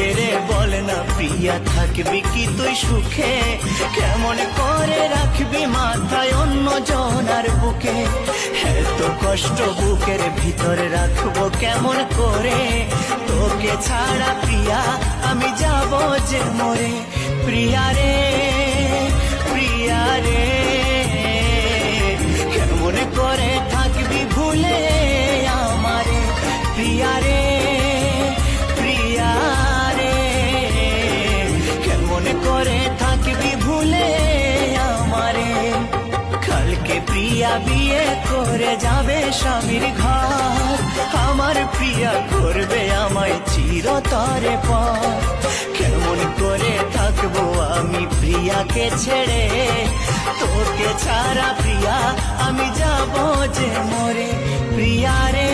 ছেড়ে বল না প্রিয়া, থাকবি কি তুই সুখে? কেমন করে রাখবি মাথায় অন্য জনার বুকে? এত কষ্ট বুকের ভিতরে রাখবো কেমন করে? তোকে ছাড়া প্রিয়া আমি যাব যে মরে। প্রিয়া রে, প্রিয়া রে, কেমন করে থাকবি ভুলে আমারে? প্রিয়া রে, প্রিয়া রে, কেমন করে থাকবি ভুলে আমারে? কালকে প্রিয়া বিয়ে করে যাবে স্বামীর ঘর, আমার প্রিয়া করবে আমায় চিরতরে পর। কেমন করে থাকবো আমি প্রিয়াকে ছেড়ে? তোকে ছাড়া প্রিয়া আমি যাব যে মরে। প্রিয়া রে।